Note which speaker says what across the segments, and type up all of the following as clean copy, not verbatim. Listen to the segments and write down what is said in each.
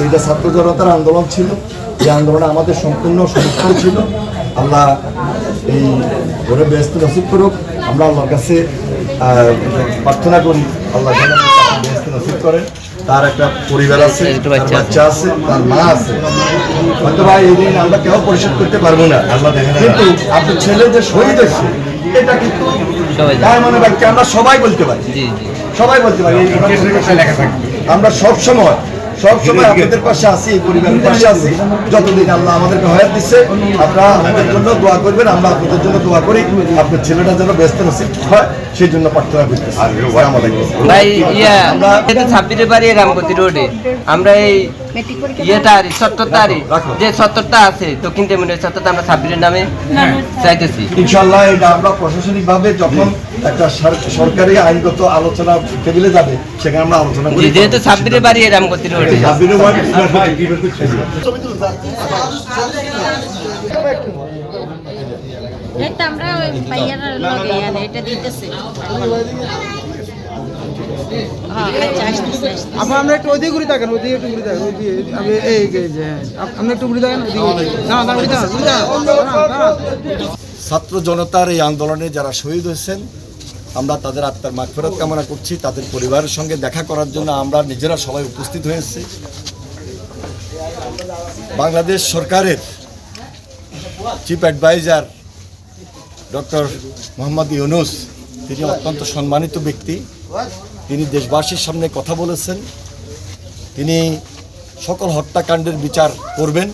Speaker 1: এটা ছাত্র জনতার আন্দোলন ছিল। এই আন্দোলনে আমাদের সম্পূর্ণ সমর্থন ছিল। আল্লাহ এই ঘরে ব্যস্ত নসিব করুক। আমরা আল্লাহর কাছে প্রার্থনা করি আল্লাহ যেন ব্যস্ত নসিব করেন। তার একটা পরিবার আছে, বাচ্চা আছে, তার মা আছে। হয়তো ভাই এই দিন আমরা কেউ পরিশোধ করতে পারবো না, কিন্তু আপনার ছেলে যে শহীদ হয়েছে এটা কিন্তু মানে বাক্যে আমরা সবাই বলতে পারি, সবাই বলতে পারি। আমরা সবসময় আপনাদের পাশে আছি, এই পরিবারের পাশে আছি। যতদিন আল্লাহ আমাদেরকে হায়াত দিচ্ছে আপনারা আমাদের জন্য দোয়া করবেন, আমরা আপনাদের জন্য দোয়া করি। আপনার ছেলেটা যেন ব্যস্ত নসিব হয় সেই জন্য প্রার্থনা করতেছি।
Speaker 2: ভাই আমরা 26 বাড়ি রামগতি রোডে আমরা এই ইয়েটা যে 70টা আছে দক্ষিণ তেমনি 70টা আমরা 26 নামে চাইতেছি।
Speaker 1: ইনশাআল্লাহ এটা আমরা প্রশাসনিকভাবে যখন একটা সরকারি আইনগত আলোচনা টেবিলে যাবে সেখানে আমরা আলোচনা করি।
Speaker 2: যেহেতু 26 বাড়ি রামগতি রোডে
Speaker 3: আমরা এটা দিতেছি।
Speaker 4: আমরা একটু ওইদিকে ঘুরে থাকেন, ওইদিকে একটু ঘুরে থাকেন, আমরা একটু ঘুরে থাকেন।
Speaker 1: ছাত্র জনতার এই আন্দোলনে যারা শহীদ হয়েছেন আমরা তাদের আত্মার মাগফিরাত কামনা করছি। তাদের পরিবারের সঙ্গে দেখা করার জন্য আমরা নিজেরা সবাই উপস্থিত হয়েছি। বাংলাদেশ সরকারের chief adviser doctor Muhammad Yunus তিনি অত্যন্ত সম্মানিত ব্যক্তি। তিনি দেশবাসীর সামনে কথা বলেছেন, তিনি সকল হত্যাকাণ্ডের বিচার করবেন।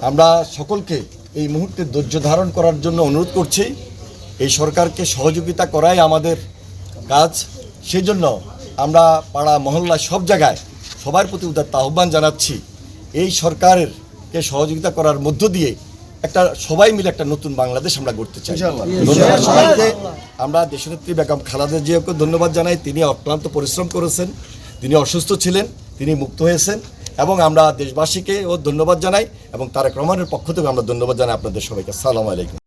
Speaker 1: আমরা সকলকে এই মুহূর্তে ধৈর্য ধারণ করার জন্য অনুরোধ করছি। এই সরকারকে সহযোগিতা করাই আমাদের কাজ। সেই জন্য আমরা পাড়া মহল্লা সব জায়গায় সবার প্রতি উদাত্ত আহ্বান জানাচ্ছি। এই সরকারকে সহযোগিতা করার মধ্য দিয়ে একটা সবাই মিলে একটা নতুন বাংলাদেশ আমরা গড়তে চাই। ধন্যবাদ সবাইকে। আমরা দেশনেত্রী বেগম খালেদা জিয়াকে ধন্যবাদ জানাই। তিনি অক্লান্ত পরিশ্রম করেছেন, তিনি অসুস্থ ছিলেন, তিনি মুক্ত হয়েছেন এবং আমরা দেশবাসীকেও ধন্যবাদ জানাই এবং তারেক রহমানের পক্ষ থেকে আমরা ধন্যবাদ জানাই আপনাদের সবাইকে। আসসালামু আলাইকুম।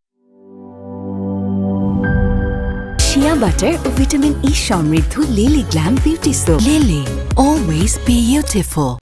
Speaker 5: শিয়া বাটার ও ভিটামিন ই সমৃদ্ধ lily glam beauty soap. Lily, always beautiful.